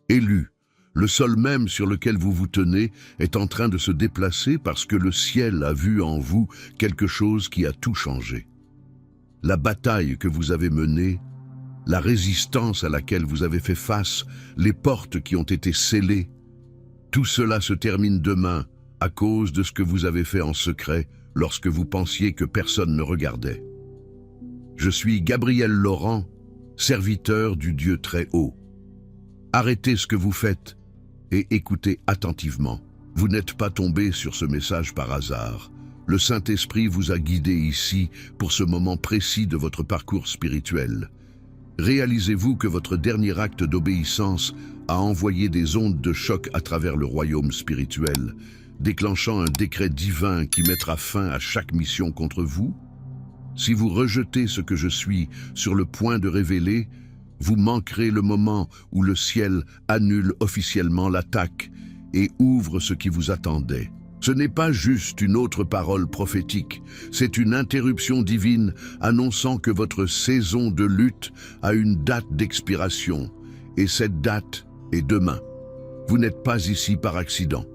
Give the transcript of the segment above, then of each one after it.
Élu, le sol même sur lequel vous vous tenez est en train de se déplacer parce que le ciel a vu en vous quelque chose qui a tout changé. La bataille que vous avez menée, la résistance à laquelle vous avez fait face, les portes qui ont été scellées, tout cela se termine demain à cause de ce que vous avez fait en secret lorsque vous pensiez que personne ne regardait. Je suis Gabriel Laurent, serviteur du Dieu très haut. Arrêtez ce que vous faites et écoutez attentivement. Vous n'êtes pas tombé sur ce message par hasard. Le Saint-Esprit vous a guidé ici pour ce moment précis de votre parcours spirituel. Réalisez-vous que votre dernier acte d'obéissance a envoyé des ondes de choc à travers le royaume spirituel, déclenchant un décret divin qui mettra fin à chaque mission contre vous? Si vous rejetez ce que je suis sur le point de révéler, vous manquerez le moment où le ciel annule officiellement l'attaque et ouvre ce qui vous attendait. Ce n'est pas juste une autre parole prophétique, c'est une interruption divine annonçant que votre saison de lutte a une date d'expiration, et cette date est demain. Vous n'êtes pas ici par accident.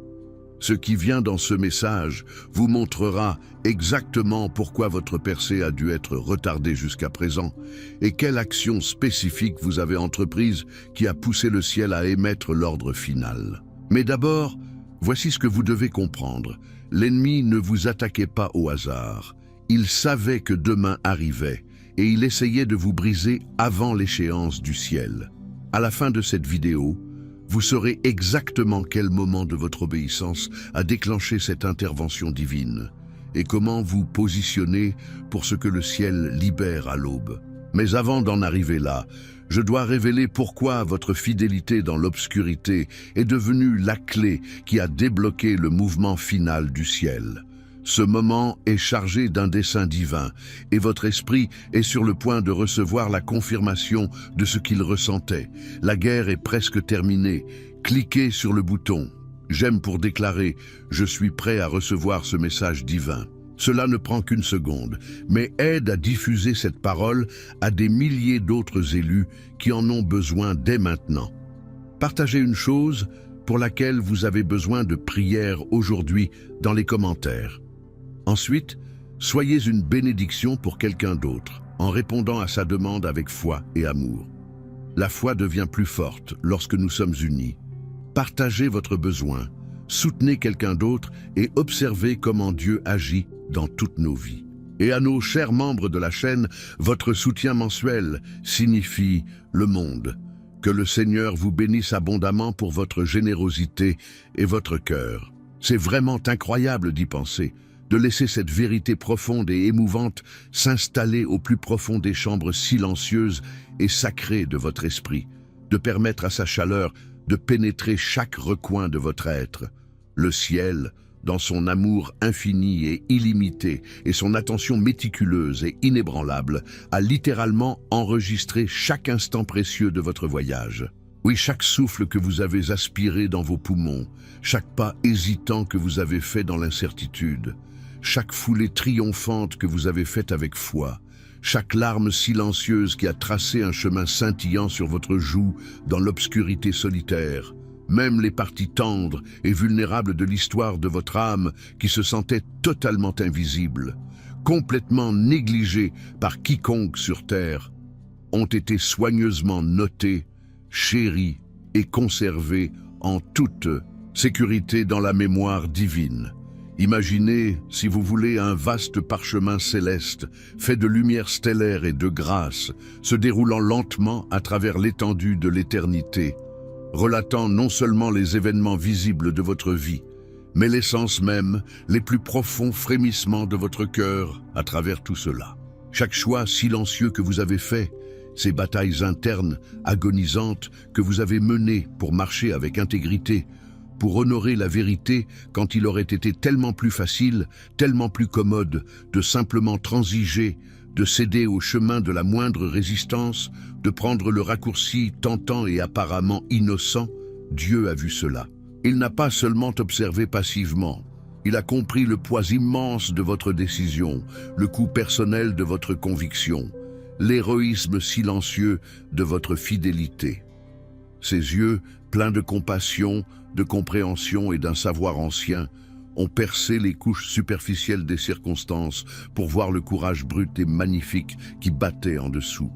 Ce qui vient dans ce message vous montrera exactement pourquoi votre percée a dû être retardée jusqu'à présent et quelle action spécifique vous avez entreprise qui a poussé le ciel à émettre l'ordre final. Mais d'abord, voici ce que vous devez comprendre. L'ennemi ne vous attaquait pas au hasard. Il savait que demain arrivait et il essayait de vous briser avant l'échéance du ciel. À la fin de cette vidéo, vous saurez exactement quel moment de votre obéissance a déclenché cette intervention divine et comment vous positionner pour ce que le ciel libère à l'aube. Mais avant d'en arriver là, je dois révéler pourquoi votre fidélité dans l'obscurité est devenue la clé qui a débloqué le mouvement final du ciel. Ce moment est chargé d'un dessein divin et votre esprit est sur le point de recevoir la confirmation de ce qu'il ressentait. La guerre est presque terminée. Cliquez sur le bouton « J'aime » pour déclarer « Je suis prêt à recevoir ce message divin ». Cela ne prend qu'une seconde, mais aide à diffuser cette parole à des milliers d'autres élus qui en ont besoin dès maintenant. Partagez une chose pour laquelle vous avez besoin de prière aujourd'hui dans les commentaires. Ensuite, soyez une bénédiction pour quelqu'un d'autre, en répondant à sa demande avec foi et amour. La foi devient plus forte lorsque nous sommes unis. Partagez votre besoin, soutenez quelqu'un d'autre et observez comment Dieu agit dans toutes nos vies. Et à nos chers membres de la chaîne, votre soutien mensuel signifie le monde. Que le Seigneur vous bénisse abondamment pour votre générosité et votre cœur. C'est vraiment incroyable d'y penser, de laisser cette vérité profonde et émouvante s'installer au plus profond des chambres silencieuses et sacrées de votre esprit, de permettre à sa chaleur de pénétrer chaque recoin de votre être. Le ciel, dans son amour infini et illimité et son attention méticuleuse et inébranlable, a littéralement enregistré chaque instant précieux de votre voyage. Oui, chaque souffle que vous avez aspiré dans vos poumons, chaque pas hésitant que vous avez fait dans l'incertitude, chaque foulée triomphante que vous avez faite avec foi, chaque larme silencieuse qui a tracé un chemin scintillant sur votre joue dans l'obscurité solitaire, même les parties tendres et vulnérables de l'histoire de votre âme qui se sentaient totalement invisibles, complètement négligées par quiconque sur terre, ont été soigneusement notées, chéries et conservées en toute sécurité dans la mémoire divine. Imaginez, si vous voulez, un vaste parchemin céleste, fait de lumière stellaire et de grâce, se déroulant lentement à travers l'étendue de l'éternité, relatant non seulement les événements visibles de votre vie, mais l'essence même, les plus profonds frémissements de votre cœur à travers tout cela. Chaque choix silencieux que vous avez fait, ces batailles internes, agonisantes, que vous avez menées pour marcher avec intégrité, pour honorer la vérité quand il aurait été tellement plus facile, tellement plus commode de simplement transiger, de céder au chemin de la moindre résistance, de prendre le raccourci tentant et apparemment innocent. Dieu a vu cela. Il n'a pas seulement observé passivement, il a compris le poids immense de votre décision, le coût personnel de votre conviction, l'héroïsme silencieux de votre fidélité. Ses yeux, pleins de compassion, de compréhension et d'un savoir ancien, ont percé les couches superficielles des circonstances pour voir le courage brut et magnifique qui battait en dessous.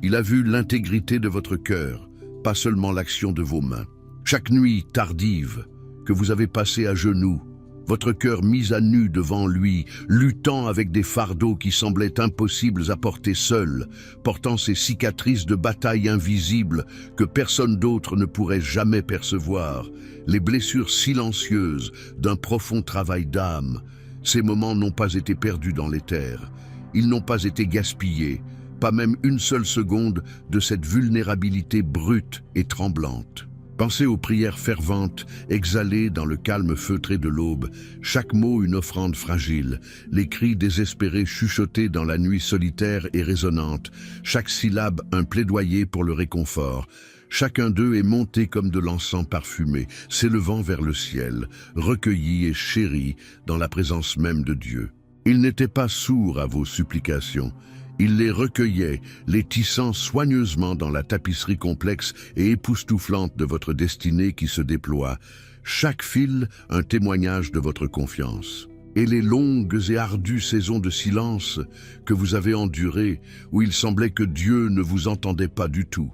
Il a vu l'intégrité de votre cœur, pas seulement l'action de vos mains. Chaque nuit tardive que vous avez passée à genoux, votre cœur mis à nu devant lui, luttant avec des fardeaux qui semblaient impossibles à porter seul, portant ces cicatrices de bataille invisibles que personne d'autre ne pourrait jamais percevoir, les blessures silencieuses d'un profond travail d'âme. Ces moments n'ont pas été perdus dans l'éther, ils n'ont pas été gaspillés, pas même une seule seconde de cette vulnérabilité brute et tremblante. Pensez aux prières ferventes, exhalées dans le calme feutré de l'aube, chaque mot une offrande fragile, les cris désespérés chuchotés dans la nuit solitaire et résonnante, chaque syllabe un plaidoyer pour le réconfort. Chacun d'eux est monté comme de l'encens parfumé, s'élevant vers le ciel, recueilli et chéri dans la présence même de Dieu. Il n'était pas sourd à vos supplications. Il les recueillait, les tissant soigneusement dans la tapisserie complexe et époustouflante de votre destinée qui se déploie, chaque fil un témoignage de votre confiance. Et les longues et ardues saisons de silence que vous avez endurées, où il semblait que Dieu ne vous entendait pas du tout,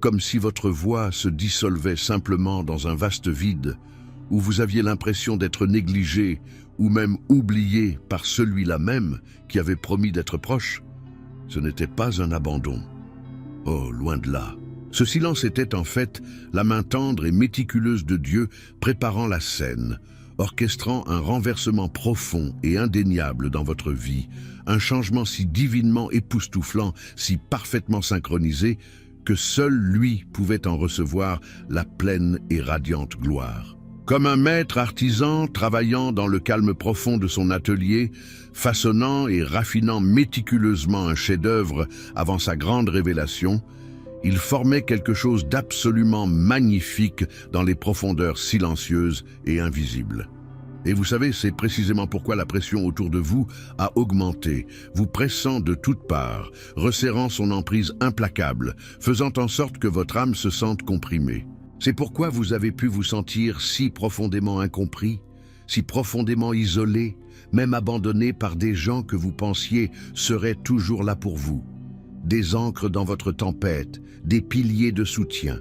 comme si votre voix se dissolvait simplement dans un vaste vide, où vous aviez l'impression d'être négligé ou même oublié par celui-là même qui avait promis d'être proche. Ce n'était pas un abandon. Oh, loin de là. Ce silence était en fait la main tendre et méticuleuse de Dieu préparant la scène, orchestrant un renversement profond et indéniable dans votre vie, un changement si divinement époustouflant, si parfaitement synchronisé, que seul lui pouvait en recevoir la pleine et radiante gloire. Comme un maître artisan travaillant dans le calme profond de son atelier, façonnant et raffinant méticuleusement un chef-d'œuvre avant sa grande révélation, il formait quelque chose d'absolument magnifique dans les profondeurs silencieuses et invisibles. Et vous savez, c'est précisément pourquoi la pression autour de vous a augmenté, vous pressant de toutes parts, resserrant son emprise implacable, faisant en sorte que votre âme se sente comprimée. C'est pourquoi vous avez pu vous sentir si profondément incompris, si profondément isolé, même abandonné par des gens que vous pensiez seraient toujours là pour vous. Des ancres dans votre tempête, des piliers de soutien.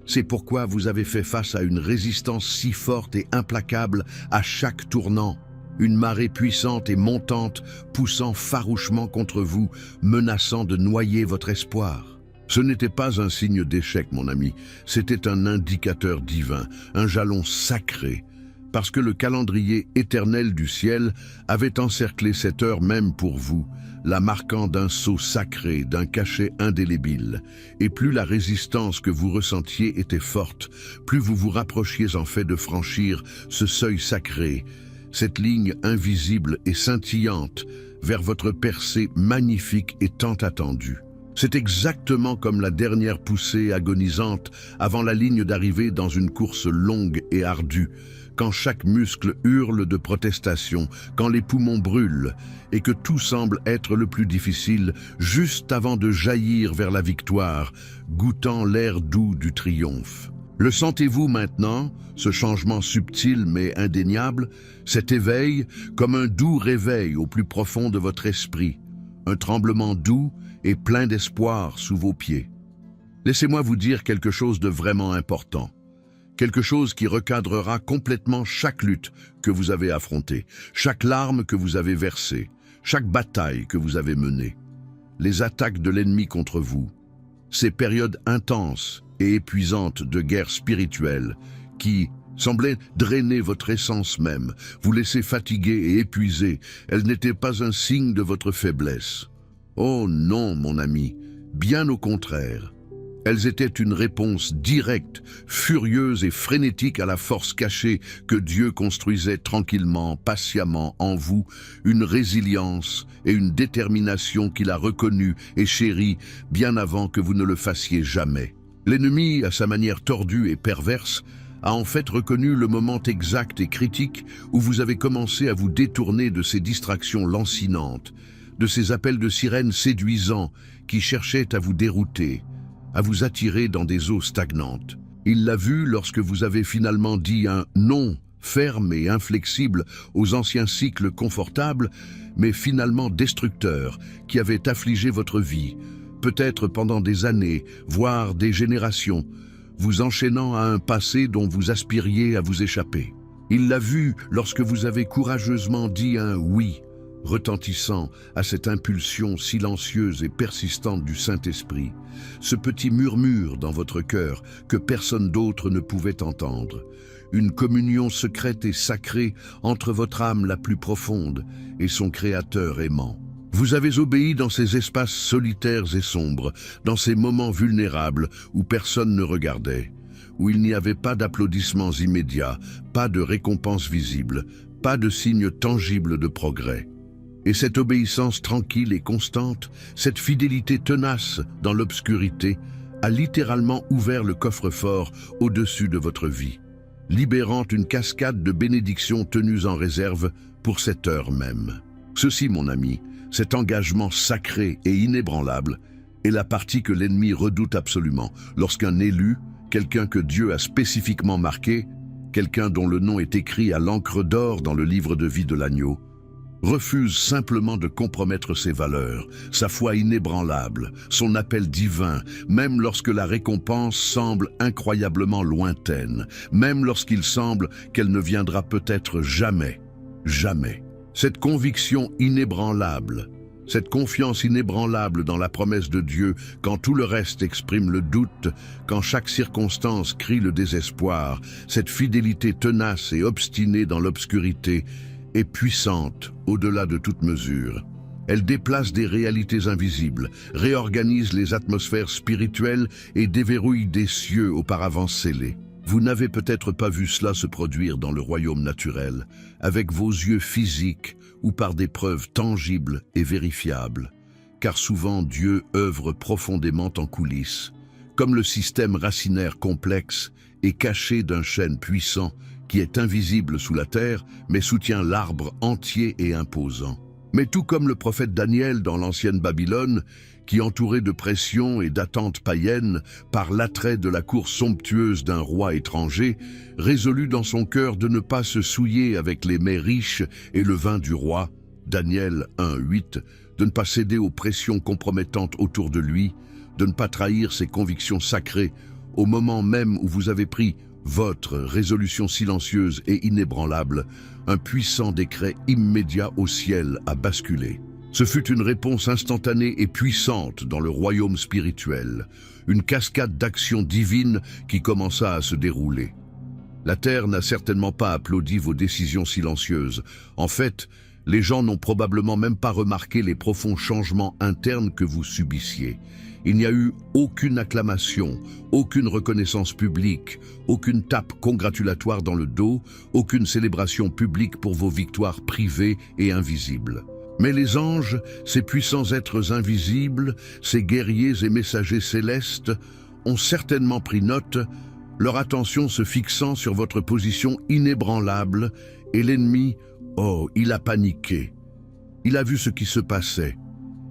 C'est pourquoi vous avez fait face à une résistance si forte et implacable à chaque tournant, une marée puissante et montante poussant farouchement contre vous, menaçant de noyer votre espoir. Ce n'était pas un signe d'échec, mon ami, c'était un indicateur divin, un jalon sacré, parce que le calendrier éternel du ciel avait encerclé cette heure même pour vous, la marquant d'un sceau sacré, d'un cachet indélébile. Et plus la résistance que vous ressentiez était forte, plus vous vous rapprochiez en fait de franchir ce seuil sacré, cette ligne invisible et scintillante vers votre percée magnifique et tant attendue. C'est exactement comme la dernière poussée agonisante avant la ligne d'arrivée dans une course longue et ardue, quand chaque muscle hurle de protestation, quand les poumons brûlent, et que tout semble être le plus difficile juste avant de jaillir vers la victoire, goûtant l'air doux du triomphe. Le sentez-vous maintenant, ce changement subtil mais indéniable, cet éveil, comme un doux réveil au plus profond de votre esprit, un tremblement doux et plein d'espoir sous vos pieds. Laissez-moi vous dire quelque chose de vraiment important, quelque chose qui recadrera complètement chaque lutte que vous avez affrontée, chaque larme que vous avez versée, chaque bataille que vous avez menée, les attaques de l'ennemi contre vous, ces périodes intenses et épuisantes de guerre spirituelle qui semblaient drainer votre essence même, vous laisser fatigué et épuisé. Elles n'étaient pas un signe de votre faiblesse. Oh non, mon ami, bien au contraire. Elles étaient une réponse directe, furieuse et frénétique à la force cachée que Dieu construisait tranquillement, patiemment en vous, une résilience et une détermination qu'il a reconnue et chérie bien avant que vous ne le fassiez jamais. L'ennemi, à sa manière tordue et perverse, a en fait reconnu le moment exact et critique où vous avez commencé à vous détourner de ces distractions lancinantes, de ces appels de sirène séduisants qui cherchaient à vous dérouter. à vous attirer dans des eaux stagnantes. Il l'a vu lorsque vous avez finalement dit un non ferme et inflexible aux anciens cycles confortables, mais finalement destructeurs, qui avaient affligé votre vie, peut-être pendant des années, voire des générations, vous enchaînant à un passé dont vous aspiriez à vous échapper. Il l'a vu lorsque vous avez courageusement dit un oui, retentissant à cette impulsion silencieuse et persistante du Saint-Esprit, ce petit murmure dans votre cœur que personne d'autre ne pouvait entendre, une communion secrète et sacrée entre votre âme la plus profonde et son Créateur aimant. Vous avez obéi dans ces espaces solitaires et sombres, dans ces moments vulnérables où personne ne regardait, où il n'y avait pas d'applaudissements immédiats, pas de récompense visible, pas de signe tangible de progrès. Et cette obéissance tranquille et constante, cette fidélité tenace dans l'obscurité, a littéralement ouvert le coffre-fort au-dessus de votre vie, libérant une cascade de bénédictions tenues en réserve pour cette heure même. Ceci, mon ami, cet engagement sacré et inébranlable est la partie que l'ennemi redoute absolument lorsqu'un élu, quelqu'un que Dieu a spécifiquement marqué, quelqu'un dont le nom est écrit à l'encre d'or dans le livre de vie de l'agneau, refuse simplement de compromettre ses valeurs, sa foi inébranlable, son appel divin, même lorsque la récompense semble incroyablement lointaine, même lorsqu'il semble qu'elle ne viendra peut-être jamais, jamais. Cette conviction inébranlable, cette confiance inébranlable dans la promesse de Dieu, quand tout le reste exprime le doute, quand chaque circonstance crie le désespoir, cette fidélité tenace et obstinée dans l'obscurité, est puissante au-delà de toute mesure. Elle déplace des réalités invisibles, réorganise les atmosphères spirituelles et déverrouille des cieux auparavant scellés. Vous n'avez peut-être pas vu cela se produire dans le royaume naturel, avec vos yeux physiques ou par des preuves tangibles et vérifiables, car souvent Dieu œuvre profondément en coulisses, comme le système racinaire complexe et caché d'un chêne puissant qui est invisible sous la terre, mais soutient l'arbre entier et imposant. Mais tout comme le prophète Daniel dans l'ancienne Babylone, qui, entouré de pressions et d'attentes païennes, par l'attrait de la cour somptueuse d'un roi étranger, résolut dans son cœur de ne pas se souiller avec les mets riches et le vin du roi, Daniel 1:8, de ne pas céder aux pressions compromettantes autour de lui, de ne pas trahir ses convictions sacrées, au moment même où vous avez pris votre résolution silencieuse et inébranlable, un puissant décret immédiat au ciel a basculé. Ce fut une réponse instantanée et puissante dans le royaume spirituel, une cascade d'actions divines qui commença à se dérouler. La terre n'a certainement pas applaudi vos décisions silencieuses. En fait, les gens n'ont probablement même pas remarqué les profonds changements internes que vous subissiez. Il n'y a eu aucune acclamation, aucune reconnaissance publique, aucune tape congratulatoire dans le dos, aucune célébration publique pour vos victoires privées et invisibles. Mais les anges, ces puissants êtres invisibles, ces guerriers et messagers célestes, ont certainement pris note, leur attention se fixant sur votre position inébranlable, et l'ennemi, oh, il a paniqué. Il a vu ce qui se passait.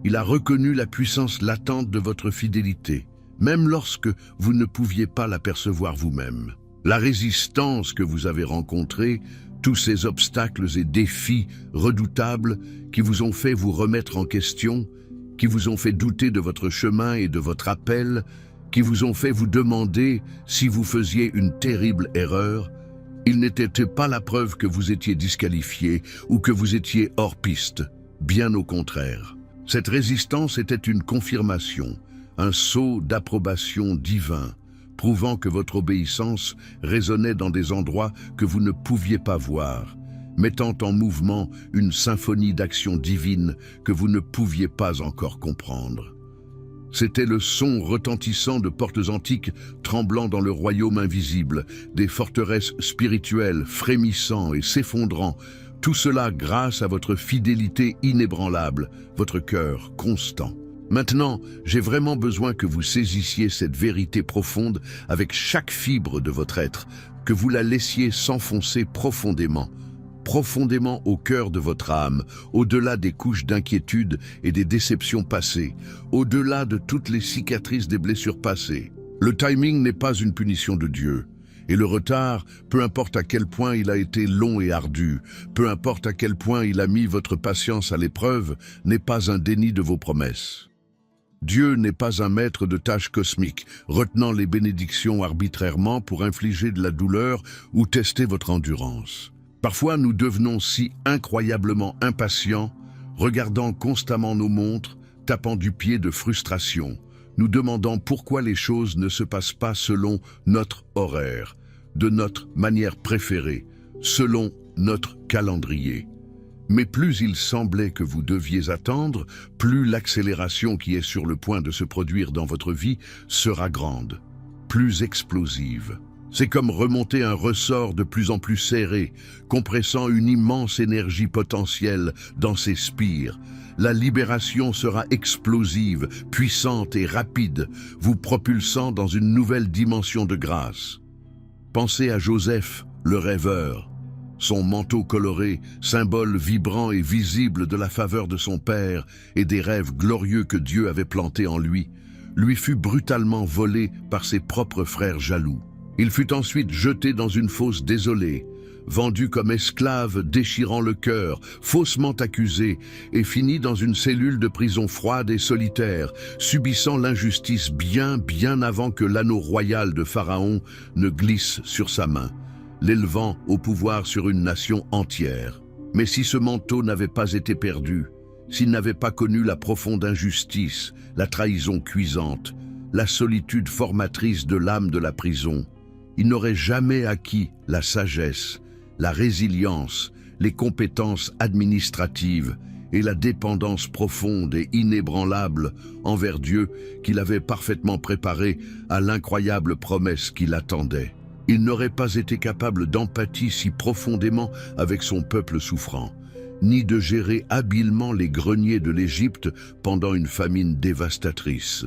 Il a reconnu la puissance latente de votre fidélité, même lorsque vous ne pouviez pas l'apercevoir vous-même. La résistance que vous avez rencontrée, tous ces obstacles et défis redoutables qui vous ont fait vous remettre en question, qui vous ont fait douter de votre chemin et de votre appel, qui vous ont fait vous demander si vous faisiez une terrible erreur, ils n'étaient pas la preuve que vous étiez disqualifié ou que vous étiez hors piste, bien au contraire. Cette résistance était une confirmation, un sceau d'approbation divin, prouvant que votre obéissance résonnait dans des endroits que vous ne pouviez pas voir, mettant en mouvement une symphonie d'actions divines que vous ne pouviez pas encore comprendre. C'était le son retentissant de portes antiques tremblant dans le royaume invisible, des forteresses spirituelles frémissant et s'effondrant, tout cela grâce à votre fidélité inébranlable, votre cœur constant. Maintenant, j'ai vraiment besoin que vous saisissiez cette vérité profonde avec chaque fibre de votre être, que vous la laissiez s'enfoncer profondément. profondément au cœur de votre âme, au-delà des couches d'inquiétude et des déceptions passées, au-delà de toutes les cicatrices des blessures passées. Le timing n'est pas une punition de Dieu. Et le retard, peu importe à quel point il a été long et ardu, peu importe à quel point il a mis votre patience à l'épreuve, n'est pas un déni de vos promesses. Dieu n'est pas un maître de tâches cosmiques, retenant les bénédictions arbitrairement pour infliger de la douleur ou tester votre endurance. Parfois, nous devenons si incroyablement impatients, regardant constamment nos montres, tapant du pied de frustration, nous demandant pourquoi les choses ne se passent pas selon notre horaire, de notre manière préférée, selon notre calendrier. Mais plus il semblait que vous deviez attendre, plus l'accélération qui est sur le point de se produire dans votre vie sera grande, plus explosive. C'est comme remonter un ressort de plus en plus serré, compressant une immense énergie potentielle dans ses spires. La libération sera explosive, puissante et rapide, vous propulsant dans une nouvelle dimension de grâce. Pensez à Joseph, le rêveur. Son manteau coloré, symbole vibrant et visible de la faveur de son père et des rêves glorieux que Dieu avait plantés en lui fut brutalement volé par ses propres frères jaloux. Il fut ensuite jeté dans une fosse désolée, vendu comme esclave déchirant le cœur, faussement accusé, et fini dans une cellule de prison froide et solitaire, subissant l'injustice bien avant que l'anneau royal de Pharaon ne glisse sur sa main, l'élevant au pouvoir sur une nation entière. Mais si ce manteau n'avait pas été perdu, s'il n'avait pas connu la profonde injustice, la trahison cuisante, la solitude formatrice de l'âme de la prison, il n'aurait jamais acquis la sagesse, la résilience, les compétences administratives et la dépendance profonde et inébranlable envers Dieu qu'il avait parfaitement préparé à l'incroyable promesse qui l'attendait. Il n'aurait pas été capable d'empathie si profondément avec son peuple souffrant, ni de gérer habilement les greniers de l'Égypte pendant une famine dévastatrice.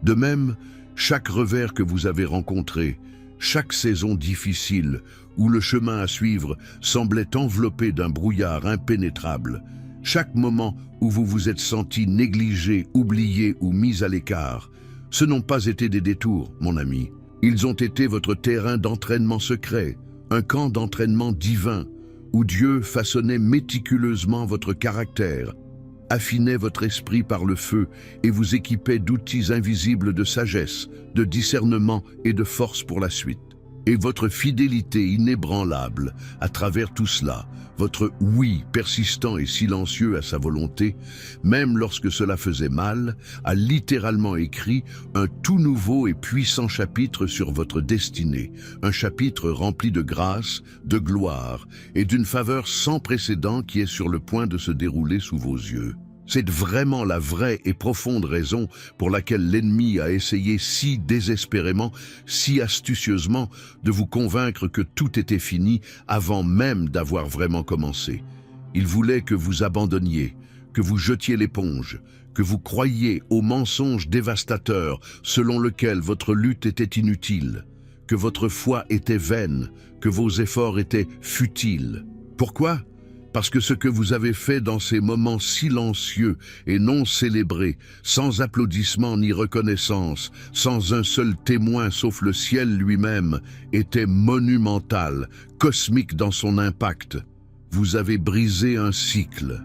De même, chaque revers que vous avez rencontré, chaque saison difficile où le chemin à suivre semblait enveloppé d'un brouillard impénétrable, chaque moment où vous vous êtes senti négligé, oublié ou mis à l'écart, ce n'ont pas été des détours, mon ami. Ils ont été votre terrain d'entraînement secret, un camp d'entraînement divin, où Dieu façonnait méticuleusement votre caractère, affinait votre esprit par le feu et vous équipait d'outils invisibles de sagesse, de discernement et de force pour la suite. Et votre fidélité inébranlable à travers tout cela, votre oui persistant et silencieux à sa volonté, même lorsque cela faisait mal, a littéralement écrit un tout nouveau et puissant chapitre sur votre destinée, un chapitre rempli de grâce, de gloire et d'une faveur sans précédent qui est sur le point de se dérouler sous vos yeux. C'est vraiment la vraie et profonde raison pour laquelle l'ennemi a essayé si désespérément, si astucieusement de vous convaincre que tout était fini avant même d'avoir vraiment commencé. Il voulait que vous abandonniez, que vous jetiez l'éponge, que vous croyiez au mensonge dévastateur selon lequel votre lutte était inutile, que votre foi était vaine, que vos efforts étaient futiles. Pourquoi ? Parce que ce que vous avez fait dans ces moments silencieux et non célébrés, sans applaudissements ni reconnaissance, sans un seul témoin sauf le ciel lui-même, était monumental, cosmique dans son impact. Vous avez brisé un cycle.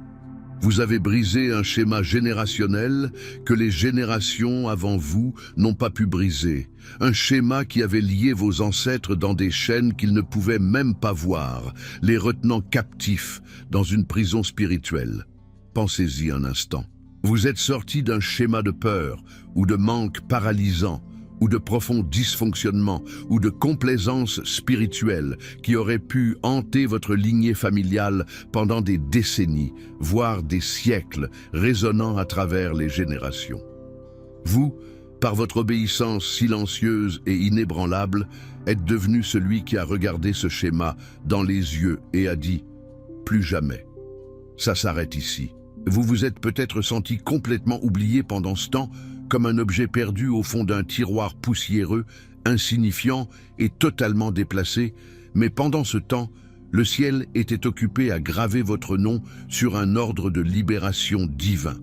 Vous avez brisé un schéma générationnel que les générations avant vous n'ont pas pu briser. Un schéma qui avait lié vos ancêtres dans des chaînes qu'ils ne pouvaient même pas voir, les retenant captifs dans une prison spirituelle. Pensez-y un instant. Vous êtes sortis d'un schéma de peur ou de manque paralysant, ou de profond dysfonctionnement, ou de complaisance spirituelle qui aurait pu hanter votre lignée familiale pendant des décennies, voire des siècles, résonnant à travers les générations. Vous, par votre obéissance silencieuse et inébranlable, êtes devenu celui qui a regardé ce schéma dans les yeux et a dit « Plus jamais. Ça s'arrête ici. » Vous vous êtes peut-être senti complètement oublié pendant ce temps, comme un objet perdu au fond d'un tiroir poussiéreux, insignifiant et totalement déplacé, mais pendant ce temps, Le ciel était occupé à graver votre nom sur un ordre de libération divin,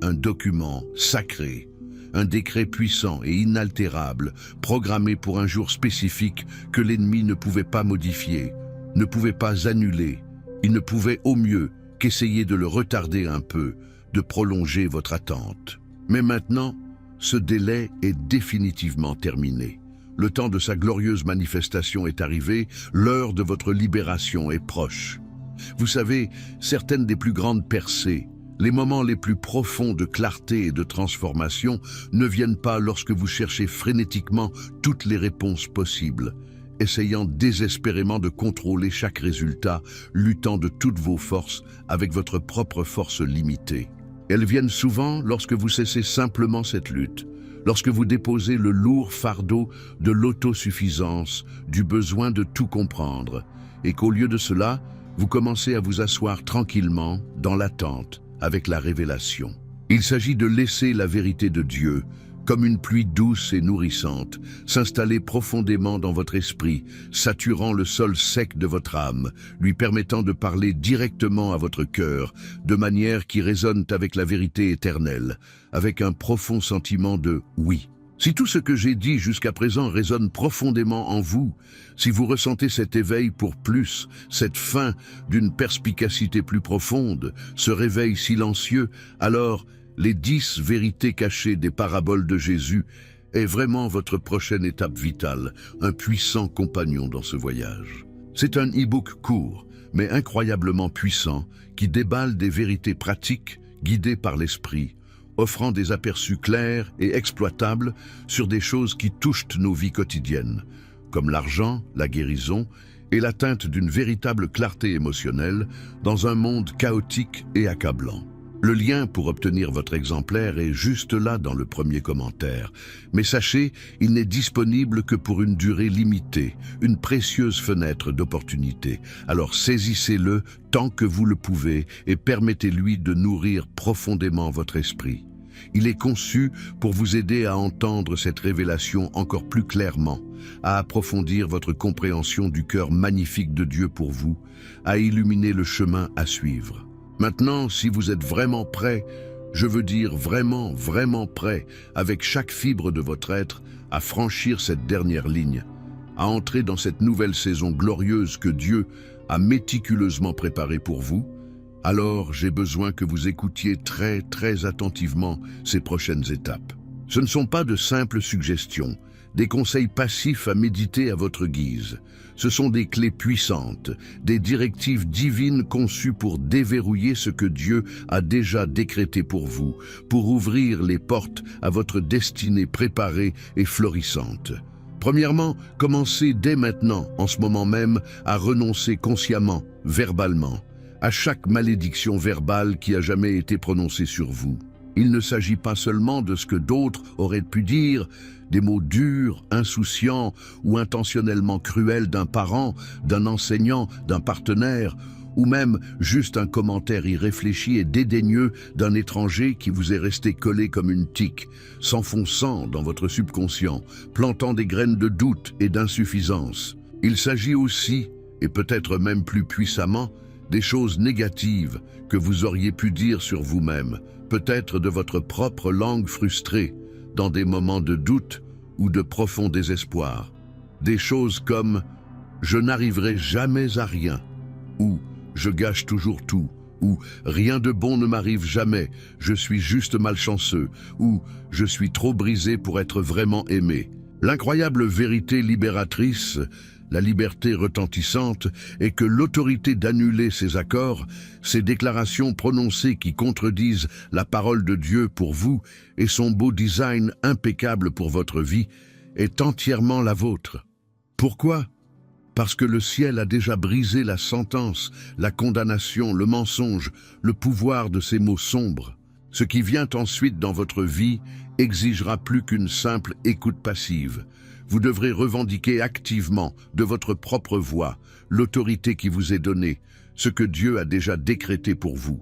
un document sacré, un décret puissant et inaltérable, programmé pour un jour spécifique que l'ennemi ne pouvait pas modifier, ne pouvait pas annuler. Il ne pouvait au mieux qu'essayer de le retarder un peu, de prolonger votre attente. Mais maintenant, ce délai est définitivement terminé. Le temps de sa glorieuse manifestation est arrivé, l'heure de votre libération est proche. Vous savez, certaines des plus grandes percées, les moments les plus profonds de clarté et de transformation ne viennent pas lorsque vous cherchez frénétiquement toutes les réponses possibles, essayant désespérément de contrôler chaque résultat, luttant de toutes vos forces avec votre propre force limitée. Elles viennent souvent lorsque vous cessez simplement cette lutte, lorsque vous déposez le lourd fardeau de l'autosuffisance, du besoin de tout comprendre, et qu'au lieu de cela, vous commencez à vous asseoir tranquillement dans l'attente avec la révélation. Il s'agit de laisser la vérité de Dieu, comme une pluie douce et nourrissante, s'installer profondément dans votre esprit, saturant le sol sec de votre âme, lui permettant de parler directement à votre cœur, de manière qui résonne avec la vérité éternelle, avec un profond sentiment de « oui ». Si tout ce que j'ai dit jusqu'à présent résonne profondément en vous, si vous ressentez cet éveil pour plus, cette faim d'une perspicacité plus profonde, ce réveil silencieux, alors les 10 vérités cachées des paraboles de Jésus est vraiment votre prochaine étape vitale, un puissant compagnon dans ce voyage. C'est un e-book court, mais incroyablement puissant, qui déballe des vérités pratiques guidées par l'esprit, offrant des aperçus clairs et exploitables sur des choses qui touchent nos vies quotidiennes, comme l'argent, la guérison et l'atteinte d'une véritable clarté émotionnelle dans un monde chaotique et accablant. Le lien pour obtenir votre exemplaire est juste là dans le premier commentaire. Mais sachez, il n'est disponible que pour une durée limitée, une précieuse fenêtre d'opportunité. Alors saisissez-le tant que vous le pouvez et permettez-lui de nourrir profondément votre esprit. Il est conçu pour vous aider à entendre cette révélation encore plus clairement, à approfondir votre compréhension du cœur magnifique de Dieu pour vous, à illuminer le chemin à suivre. Maintenant, si vous êtes vraiment prêt, je veux dire vraiment, vraiment prêt, avec chaque fibre de votre être, à franchir cette dernière ligne, à entrer dans cette nouvelle saison glorieuse que Dieu a méticuleusement préparée pour vous, alors j'ai besoin que vous écoutiez très, très attentivement ces prochaines étapes. Ce ne sont pas de simples suggestions, des conseils passifs à méditer à votre guise. Ce sont des clés puissantes, des directives divines conçues pour déverrouiller ce que Dieu a déjà décrété pour vous, pour ouvrir les portes à votre destinée préparée et florissante. Premièrement, commencez dès maintenant, en ce moment même, à renoncer consciemment, verbalement, à chaque malédiction verbale qui a jamais été prononcée sur vous. Il ne s'agit pas seulement de ce que d'autres auraient pu dire, des mots durs, insouciants ou intentionnellement cruels d'un parent, d'un enseignant, d'un partenaire, ou même juste un commentaire irréfléchi et dédaigneux d'un étranger qui vous est resté collé comme une tique, s'enfonçant dans votre subconscient, plantant des graines de doute et d'insuffisance. Il s'agit aussi, et peut-être même plus puissamment, des choses négatives que vous auriez pu dire sur vous-même, peut-être de votre propre langue frustrée, dans des moments de doute ou de profond désespoir. Des choses comme « je n'arriverai jamais à rien » ou « je gâche toujours tout » ou « rien de bon ne m'arrive jamais, je suis juste malchanceux » ou « je suis trop brisé pour être vraiment aimé ». L'incroyable vérité libératrice, la liberté retentissante, est que l'autorité d'annuler ces accords, ces déclarations prononcées qui contredisent la parole de Dieu pour vous et son beau design impeccable pour votre vie, est entièrement la vôtre. Pourquoi ? Parce que le ciel a déjà brisé la sentence, la condamnation, le mensonge, le pouvoir de ces mots sombres. Ce qui vient ensuite dans votre vie exigera plus qu'une simple écoute passive. Vous devrez revendiquer activement, de votre propre voix, l'autorité qui vous est donnée, ce que Dieu a déjà décrété pour vous.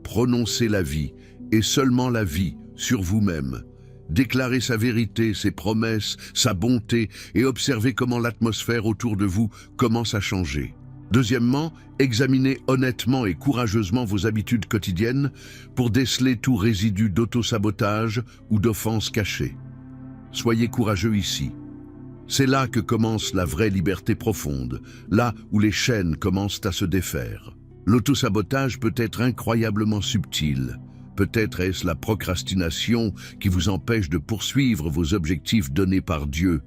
Prononcez la vie, et seulement la vie, sur vous-même. Déclarez sa vérité, ses promesses, sa bonté, et observez comment l'atmosphère autour de vous commence à changer. Deuxièmement, examinez honnêtement et courageusement vos habitudes quotidiennes pour déceler tout résidu d'autosabotage ou d'offense cachée. Soyez courageux ici. C'est là que commence la vraie liberté profonde, là où les chaînes commencent à se défaire. L'autosabotage peut être incroyablement subtil. Peut-être est-ce la procrastination qui vous empêche de poursuivre vos objectifs donnés par Dieu,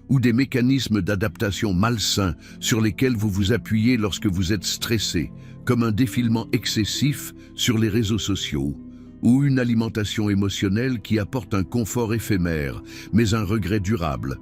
ou des mécanismes d'adaptation malsains sur lesquels vous vous appuyez lorsque vous êtes stressé, comme un défilement excessif sur les réseaux sociaux, ou une alimentation émotionnelle qui apporte un confort éphémère, mais un regret durable,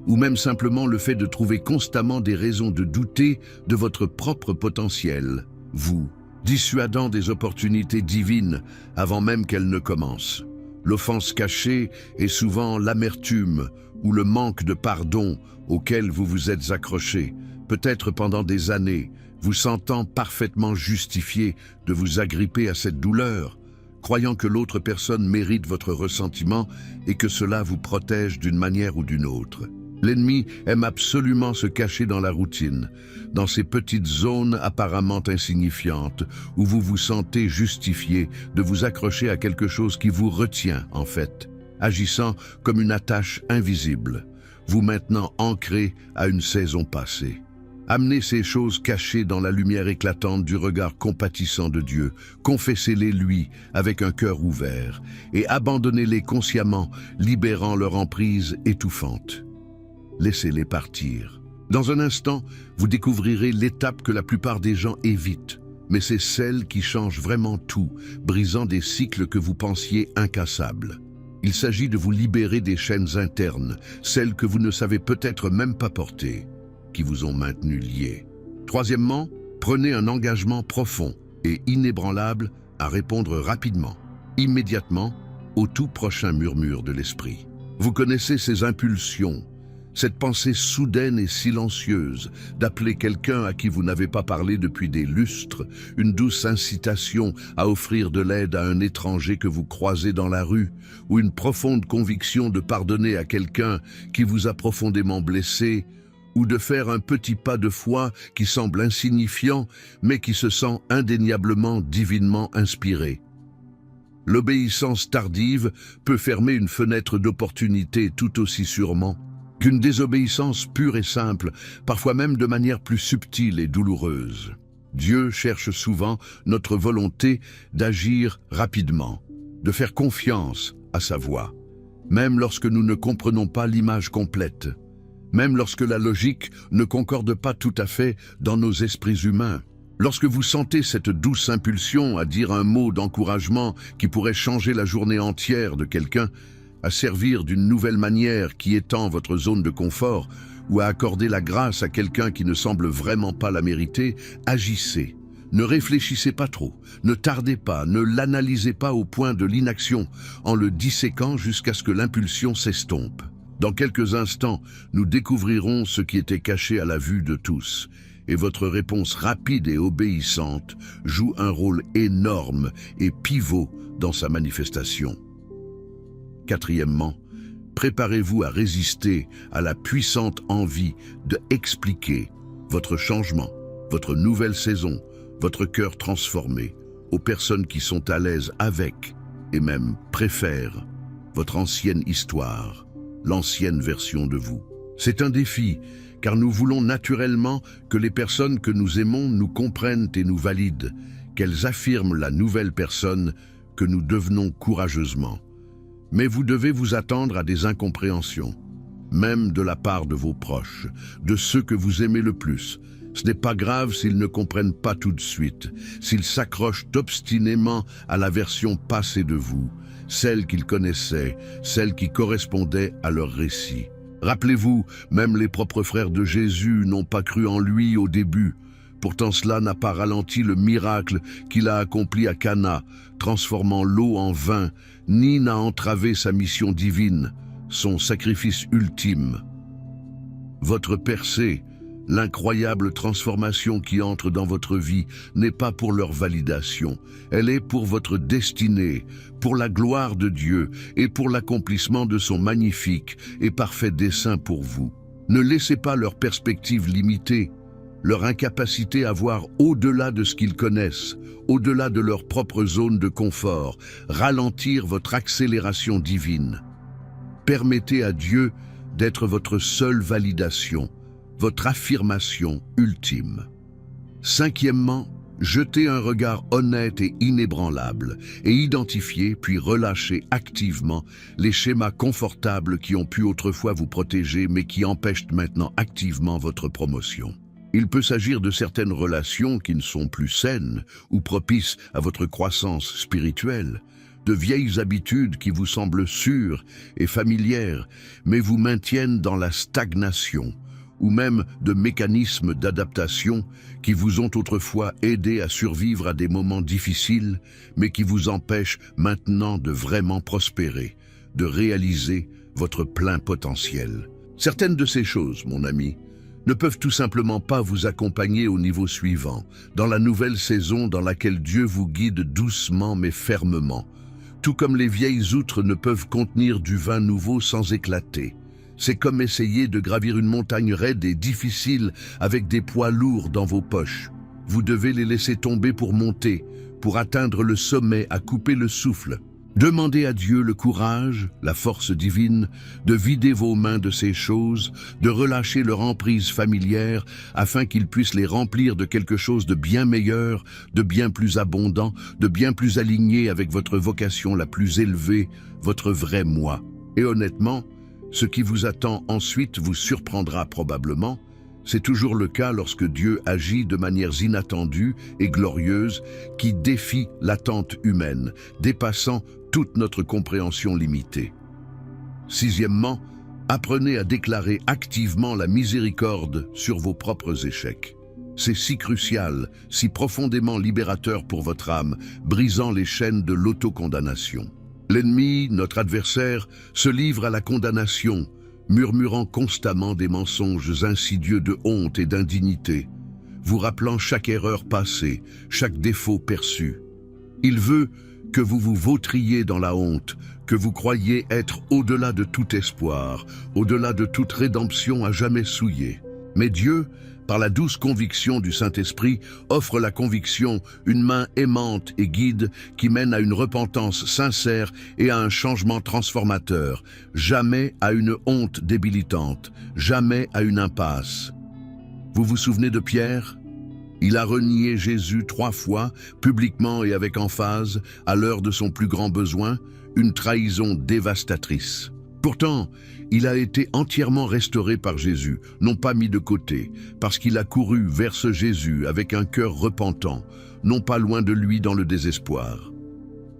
ou même simplement le fait de trouver constamment des raisons de douter de votre propre potentiel, vous, dissuadant des opportunités divines avant même qu'elles ne commencent. L'offense cachée est souvent l'amertume ou le manque de pardon auquel vous vous êtes accroché, peut-être pendant des années, vous sentant parfaitement justifié de vous agripper à cette douleur, croyant que l'autre personne mérite votre ressentiment et que cela vous protège d'une manière ou d'une autre. L'ennemi aime absolument se cacher dans la routine, dans ces petites zones apparemment insignifiantes, où vous vous sentez justifié de vous accrocher à quelque chose qui vous retient en fait, agissant comme une attache invisible, vous maintenant ancré à une saison passée. Amenez ces choses cachées dans la lumière éclatante du regard compatissant de Dieu, confessez-les lui avec un cœur ouvert, et abandonnez-les consciemment, libérant leur emprise étouffante. Laissez-les partir. Dans un instant, vous découvrirez l'étape que la plupart des gens évitent, mais c'est celle qui change vraiment tout, brisant des cycles que vous pensiez incassables. Il s'agit de vous libérer des chaînes internes, celles que vous ne savez peut-être même pas porter, qui vous ont maintenu liés. Troisièmement, prenez un engagement profond et inébranlable à répondre rapidement, immédiatement, au tout prochain murmure de l'esprit. Vous connaissez ces impulsions, cette pensée soudaine et silencieuse d'appeler quelqu'un à qui vous n'avez pas parlé depuis des lustres, une douce incitation à offrir de l'aide à un étranger que vous croisez dans la rue, ou une profonde conviction de pardonner à quelqu'un qui vous a profondément blessé, ou de faire un petit pas de foi qui semble insignifiant, mais qui se sent indéniablement divinement inspiré. L'obéissance tardive peut fermer une fenêtre d'opportunité tout aussi sûrement qu'une désobéissance pure et simple, parfois même de manière plus subtile et douloureuse. Dieu cherche souvent notre volonté d'agir rapidement, de faire confiance à sa voix, même lorsque nous ne comprenons pas l'image complète, même lorsque la logique ne concorde pas tout à fait dans nos esprits humains. Lorsque vous sentez cette douce impulsion à dire un mot d'encouragement qui pourrait changer la journée entière de quelqu'un, à servir d'une nouvelle manière qui étend votre zone de confort, ou à accorder la grâce à quelqu'un qui ne semble vraiment pas la mériter, agissez. Ne réfléchissez pas trop, ne tardez pas, ne l'analysez pas au point de l'inaction, en le disséquant jusqu'à ce que l'impulsion s'estompe. Dans quelques instants, nous découvrirons ce qui était caché à la vue de tous, et votre réponse rapide et obéissante joue un rôle énorme et pivot dans sa manifestation. Quatrièmement, préparez-vous à résister à la puissante envie d'expliquer votre changement, votre nouvelle saison, votre cœur transformé aux personnes qui sont à l'aise avec et même préfèrent votre ancienne histoire, l'ancienne version de vous. C'est un défi, car nous voulons naturellement que les personnes que nous aimons nous comprennent et nous valident, qu'elles affirment la nouvelle personne que nous devenons courageusement. Mais vous devez vous attendre à des incompréhensions, même de la part de vos proches, de ceux que vous aimez le plus. Ce n'est pas grave s'ils ne comprennent pas tout de suite, s'ils s'accrochent obstinément à la version passée de vous, celle qu'ils connaissaient, celle qui correspondait à leur récit. Rappelez-vous, même les propres frères de Jésus n'ont pas cru en lui au début. Pourtant cela n'a pas ralenti le miracle qu'il a accompli à Cana, transformant l'eau en vin, ni n'a entravé sa mission divine, son sacrifice ultime. Votre percée, l'incroyable transformation qui entre dans votre vie, n'est pas pour leur validation, elle est pour votre destinée, pour la gloire de Dieu et pour l'accomplissement de son magnifique et parfait dessein pour vous. Ne laissez pas leur perspective limitée, leur incapacité à voir au-delà de ce qu'ils connaissent, au-delà de leur propre zone de confort, ralentir votre accélération divine. Permettez à Dieu d'être votre seule validation, votre affirmation ultime. Cinquièmement, jetez un regard honnête et inébranlable et identifiez puis relâchez activement les schémas confortables qui ont pu autrefois vous protéger mais qui empêchent maintenant activement votre promotion. Il peut s'agir de certaines relations qui ne sont plus saines ou propices à votre croissance spirituelle, de vieilles habitudes qui vous semblent sûres et familières mais vous maintiennent dans la stagnation, ou même de mécanismes d'adaptation qui vous ont autrefois aidé à survivre à des moments difficiles, mais qui vous empêchent maintenant de vraiment prospérer, de réaliser votre plein potentiel. Certaines de ces choses, mon ami, ne peuvent tout simplement pas vous accompagner au niveau suivant, dans la nouvelle saison dans laquelle Dieu vous guide doucement mais fermement, tout comme les vieilles outres ne peuvent contenir du vin nouveau sans éclater. C'est comme essayer de gravir une montagne raide et difficile avec des poids lourds dans vos poches. Vous devez les laisser tomber pour monter, pour atteindre le sommet, à couper le souffle. Demandez à Dieu le courage, la force divine, de vider vos mains de ces choses, de relâcher leur emprise familière, afin qu'il puisse les remplir de quelque chose de bien meilleur, de bien plus abondant, de bien plus aligné avec votre vocation la plus élevée, votre vrai moi. Et honnêtement, ce qui vous attend ensuite vous surprendra probablement. C'est toujours le cas lorsque Dieu agit de manières inattendues et glorieuses qui défient l'attente humaine, dépassant toute notre compréhension limitée. Sixièmement, apprenez à déclarer activement la miséricorde sur vos propres échecs. C'est si crucial, si profondément libérateur pour votre âme, brisant les chaînes de l'autocondamnation. L'ennemi, notre adversaire, se livre à la condamnation, murmurant constamment des mensonges insidieux de honte et d'indignité, vous rappelant chaque erreur passée, chaque défaut perçu. Il veut que vous vous vautriez dans la honte, que vous croyiez être au-delà de tout espoir, au-delà de toute rédemption à jamais souillée. Mais Dieu, par la douce conviction du Saint-Esprit, offre la conviction, une main aimante et guide qui mène à une repentance sincère et à un changement transformateur, jamais à une honte débilitante, jamais à une impasse. Vous vous souvenez de Pierre ? Il a renié Jésus 3 fois, publiquement et avec emphase, à l'heure de son plus grand besoin, une trahison dévastatrice. Pourtant, il a été entièrement restauré par Jésus, non pas mis de côté, parce qu'il a couru vers ce Jésus avec un cœur repentant, non pas loin de lui dans le désespoir.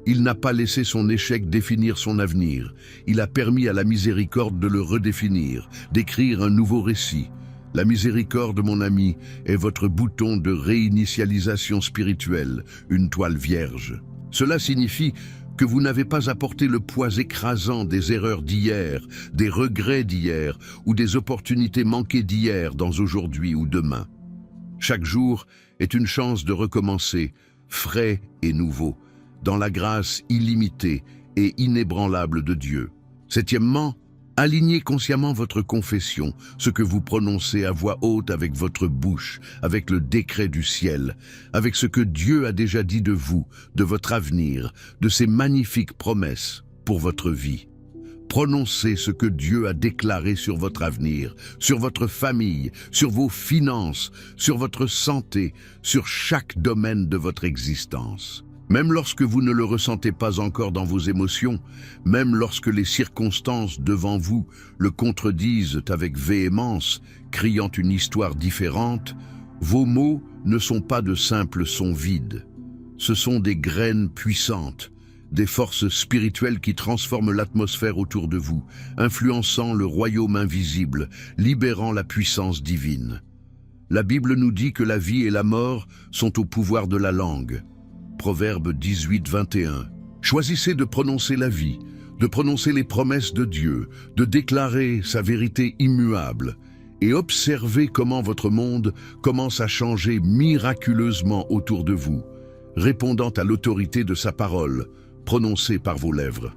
Il n'a pas laissé son échec définir son avenir, il a permis à la miséricorde de le redéfinir, d'écrire un nouveau récit. La miséricorde, mon ami, est votre bouton de réinitialisation spirituelle, une toile vierge. Cela signifie que vous n'avez pas apporté le poids écrasant des erreurs d'hier, des regrets d'hier ou des opportunités manquées d'hier dans aujourd'hui ou demain. Chaque jour est une chance de recommencer, frais et nouveau, dans la grâce illimitée et inébranlable de Dieu. Septièmement, alignez consciemment votre confession, ce que vous prononcez à voix haute avec votre bouche, avec le décret du ciel, avec ce que Dieu a déjà dit de vous, de votre avenir, de ses magnifiques promesses pour votre vie. Prononcez ce que Dieu a déclaré sur votre avenir, sur votre famille, sur vos finances, sur votre santé, sur chaque domaine de votre existence. Même lorsque vous ne le ressentez pas encore dans vos émotions, même lorsque les circonstances devant vous le contredisent avec véhémence, criant une histoire différente, vos mots ne sont pas de simples sons vides. Ce sont des graines puissantes, des forces spirituelles qui transforment l'atmosphère autour de vous, influençant le royaume invisible, libérant la puissance divine. La Bible nous dit que la vie et la mort sont au pouvoir de la langue. Proverbe 18, 21. Choisissez de prononcer la vie, de prononcer les promesses de Dieu, de déclarer sa vérité immuable, et observez comment votre monde commence à changer miraculeusement autour de vous, répondant à l'autorité de sa parole, prononcée par vos lèvres.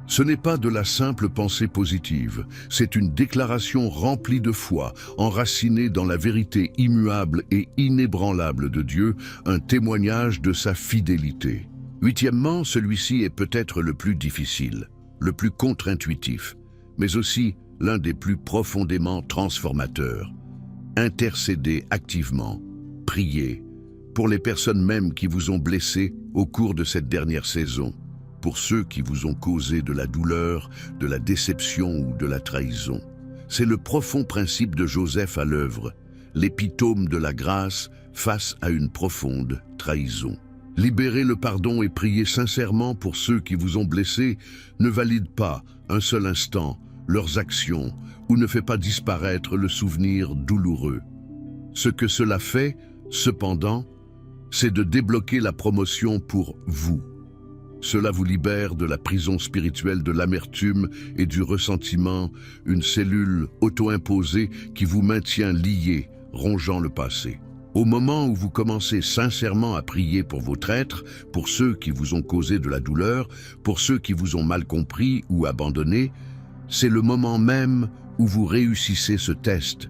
Ce n'est pas de la simple pensée positive, c'est une déclaration remplie de foi, enracinée dans la vérité immuable et inébranlable de Dieu, un témoignage de sa fidélité. Huitièmement, celui-ci est peut-être le plus difficile, le plus contre-intuitif, mais aussi l'un des plus profondément transformateurs. Intercédez activement, priez, pour les personnes même qui vous ont blessé au cours de cette dernière saison, pour ceux qui vous ont causé de la douleur, de la déception ou de la trahison. C'est le profond principe de Joseph à l'œuvre, l'épitome de la grâce face à une profonde trahison. Libérer le pardon et prier sincèrement pour ceux qui vous ont blessé ne valide pas un seul instant leurs actions ou ne fait pas disparaître le souvenir douloureux. Ce que cela fait, cependant, c'est de débloquer la promotion pour vous. Cela vous libère de la prison spirituelle de l'amertume et du ressentiment, une cellule auto-imposée qui vous maintient lié, rongeant le passé. Au moment où vous commencez sincèrement à prier pour vos traîtres, pour ceux qui vous ont causé de la douleur, pour ceux qui vous ont mal compris ou abandonné, c'est le moment même où vous réussissez ce test.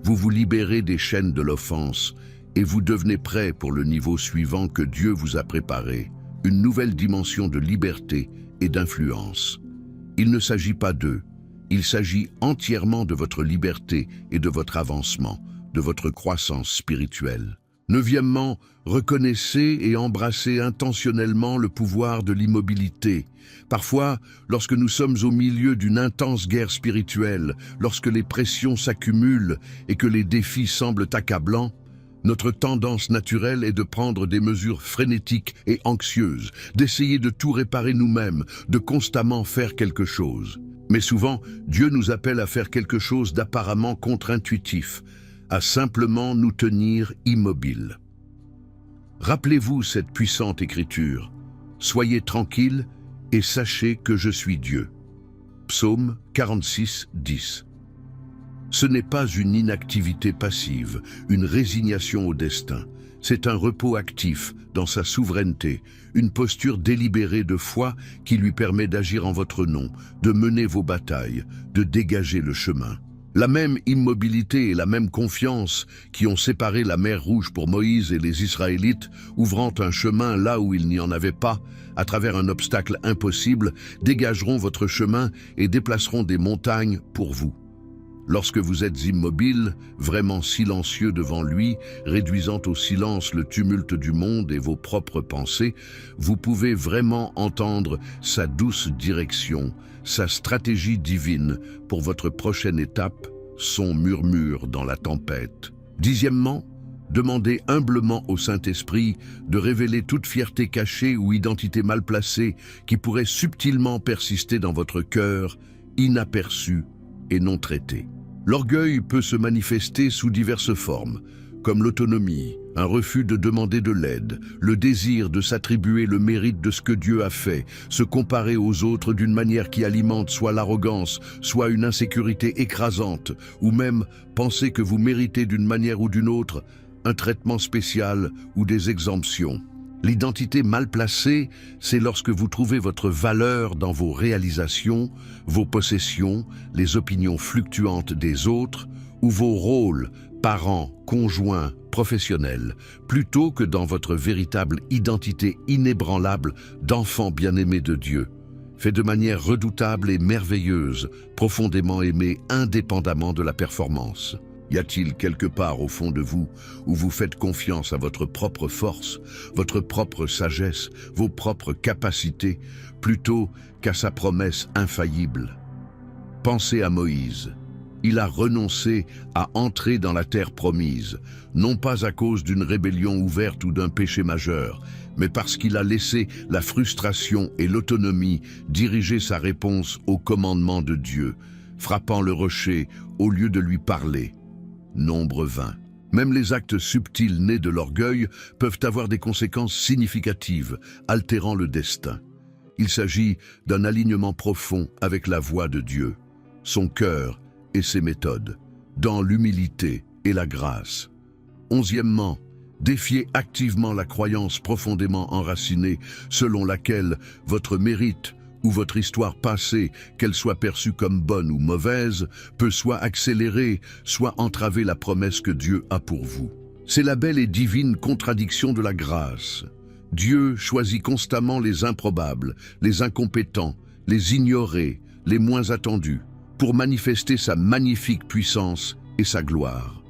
Vous vous libérez des chaînes de l'offense et vous devenez prêt pour le niveau suivant que Dieu vous a préparé. Une nouvelle dimension de liberté et d'influence. Il ne s'agit pas d'eux, il s'agit entièrement de votre liberté et de votre avancement, de votre croissance spirituelle. Neuvièmement, reconnaissez et embrassez intentionnellement le pouvoir de l'immobilité. Parfois, lorsque nous sommes au milieu d'une intense guerre spirituelle, lorsque les pressions s'accumulent et que les défis semblent accablants, notre tendance naturelle est de prendre des mesures frénétiques et anxieuses, d'essayer de tout réparer nous-mêmes, de constamment faire quelque chose. Mais souvent, Dieu nous appelle à faire quelque chose d'apparemment contre-intuitif, à simplement nous tenir immobiles. Rappelez-vous cette puissante écriture. Soyez tranquilles et sachez que je suis Dieu. Psaume 46, 10. Ce n'est pas une inactivité passive, une résignation au destin. C'est un repos actif dans sa souveraineté, une posture délibérée de foi qui lui permet d'agir en votre nom, de mener vos batailles, de dégager le chemin. La même immobilité et la même confiance qui ont séparé la mer Rouge pour Moïse et les Israélites, ouvrant un chemin là où il n'y en avait pas, à travers un obstacle impossible, dégageront votre chemin et déplaceront des montagnes pour vous. Lorsque vous êtes immobile, vraiment silencieux devant lui, réduisant au silence le tumulte du monde et vos propres pensées, vous pouvez vraiment entendre sa douce direction, sa stratégie divine pour votre prochaine étape, son murmure dans la tempête. Dixièmement, demandez humblement au Saint-Esprit de révéler toute fierté cachée ou identité mal placée qui pourrait subtilement persister dans votre cœur, inaperçue et non traitée. L'orgueil peut se manifester sous diverses formes, comme l'autonomie, un refus de demander de l'aide, le désir de s'attribuer le mérite de ce que Dieu a fait, se comparer aux autres d'une manière qui alimente soit l'arrogance, soit une insécurité écrasante, ou même penser que vous méritez d'une manière ou d'une autre un traitement spécial ou des exemptions. L'identité mal placée, c'est lorsque vous trouvez votre valeur dans vos réalisations, vos possessions, les opinions fluctuantes des autres, ou vos rôles, parents, conjoints, professionnels, plutôt que dans votre véritable identité inébranlable d'enfant bien-aimé de Dieu, fait de manière redoutable et merveilleuse, profondément aimé indépendamment de la performance. Y a-t-il quelque part au fond de vous où vous faites confiance à votre propre force, votre propre sagesse, vos propres capacités, plutôt qu'à sa promesse infaillible? Pensez à Moïse. Il a renoncé à entrer dans la terre promise, non pas à cause d'une rébellion ouverte ou d'un péché majeur, mais parce qu'il a laissé la frustration et l'autonomie diriger sa réponse au commandement de Dieu, frappant le rocher au lieu de lui parler. Nombre 20. Même les actes subtils nés de l'orgueil peuvent avoir des conséquences significatives, altérant le destin. Il s'agit d'un alignement profond avec la voix de Dieu, son cœur et ses méthodes, dans l'humilité et la grâce. Onzièmement, défiez activement la croyance profondément enracinée selon laquelle votre mérite où votre histoire passée, qu'elle soit perçue comme bonne ou mauvaise, peut soit accélérer, soit entraver la promesse que Dieu a pour vous. C'est la belle et divine contradiction de la grâce. Dieu choisit constamment les improbables, les incompétents, les ignorés, les moins attendus, pour manifester sa magnifique puissance et sa gloire.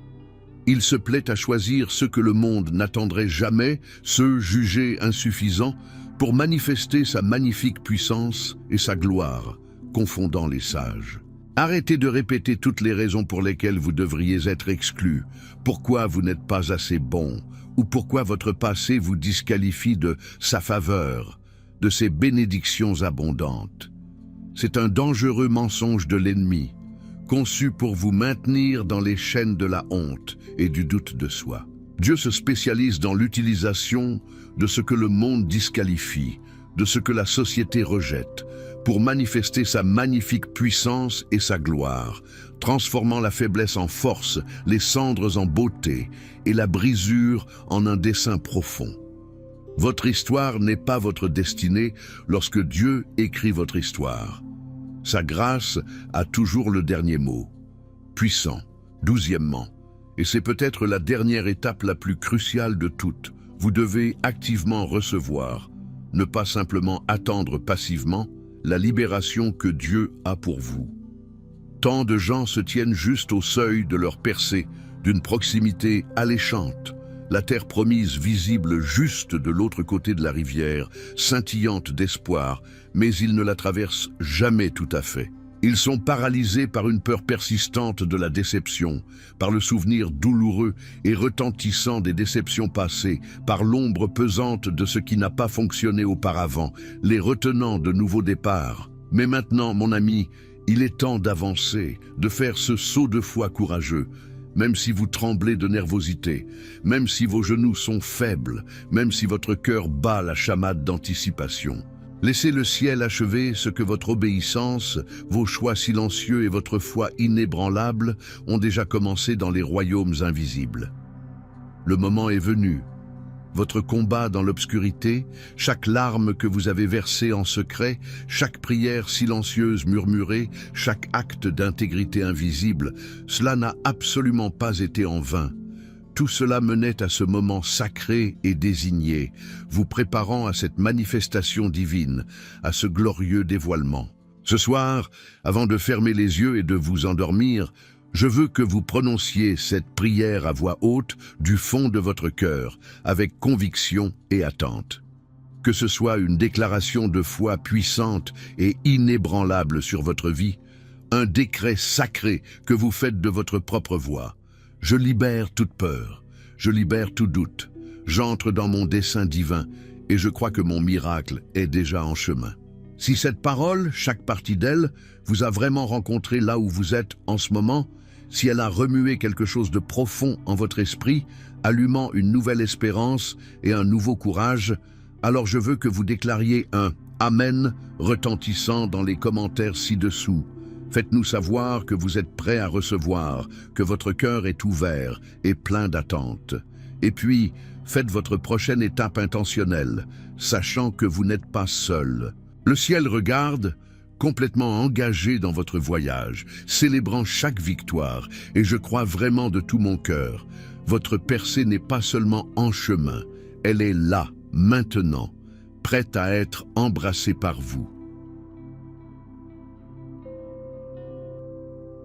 Il se plaît à choisir ceux que le monde n'attendrait jamais, ceux jugés insuffisants, pour manifester sa magnifique puissance et sa gloire, confondant les sages. Arrêtez de répéter toutes les raisons pour lesquelles vous devriez être exclus, pourquoi vous n'êtes pas assez bon, ou pourquoi votre passé vous disqualifie de sa faveur, de ses bénédictions abondantes. C'est un dangereux mensonge de l'ennemi, conçu pour vous maintenir dans les chaînes de la honte et du doute de soi. Dieu se spécialise dans l'utilisation de ce que le monde disqualifie, de ce que la société rejette, pour manifester sa magnifique puissance et sa gloire, transformant la faiblesse en force, les cendres en beauté et la brisure en un dessein profond. Votre histoire n'est pas votre destinée lorsque Dieu écrit votre histoire. Sa grâce a toujours le dernier mot. Puissant, 12e, et c'est peut-être la dernière étape la plus cruciale de toutes. Vous devez activement recevoir, ne pas simplement attendre passivement, la libération que Dieu a pour vous. Tant de gens se tiennent juste au seuil de leur percée, d'une proximité alléchante, la terre promise visible juste de l'autre côté de la rivière, scintillante d'espoir, mais ils ne la traversent jamais tout à fait. Ils sont paralysés par une peur persistante de la déception, par le souvenir douloureux et retentissant des déceptions passées, par l'ombre pesante de ce qui n'a pas fonctionné auparavant, les retenant de nouveaux départs. Mais maintenant, mon ami, il est temps d'avancer, de faire ce saut de foi courageux, même si vous tremblez de nervosité, même si vos genoux sont faibles, même si votre cœur bat la chamade d'anticipation. Laissez le ciel achever ce que votre obéissance, vos choix silencieux et votre foi inébranlable ont déjà commencé dans les royaumes invisibles. Le moment est venu. Votre combat dans l'obscurité, chaque larme que vous avez versée en secret, chaque prière silencieuse murmurée, chaque acte d'intégrité invisible, cela n'a absolument pas été en vain. Tout cela menait à ce moment sacré et désigné, vous préparant à cette manifestation divine, à ce glorieux dévoilement. Ce soir, avant de fermer les yeux et de vous endormir, je veux que vous prononciez cette prière à voix haute du fond de votre cœur, avec conviction et attente. Que ce soit une déclaration de foi puissante et inébranlable sur votre vie, un décret sacré que vous faites de votre propre voix. Je libère toute peur, je libère tout doute, j'entre dans mon dessein divin et je crois que mon miracle est déjà en chemin. Si cette parole, chaque partie d'elle, vous a vraiment rencontré là où vous êtes en ce moment, si elle a remué quelque chose de profond en votre esprit, allumant une nouvelle espérance et un nouveau courage, alors je veux que vous déclariez un « Amen » retentissant dans les commentaires ci-dessous. Faites-nous savoir que vous êtes prêts à recevoir, que votre cœur est ouvert et plein d'attente. Et puis, faites votre prochaine étape intentionnelle, sachant que vous n'êtes pas seul. Le ciel regarde, complètement engagé dans votre voyage, célébrant chaque victoire, et je crois vraiment de tout mon cœur. Votre percée n'est pas seulement en chemin, elle est là, maintenant, prête à être embrassée par vous.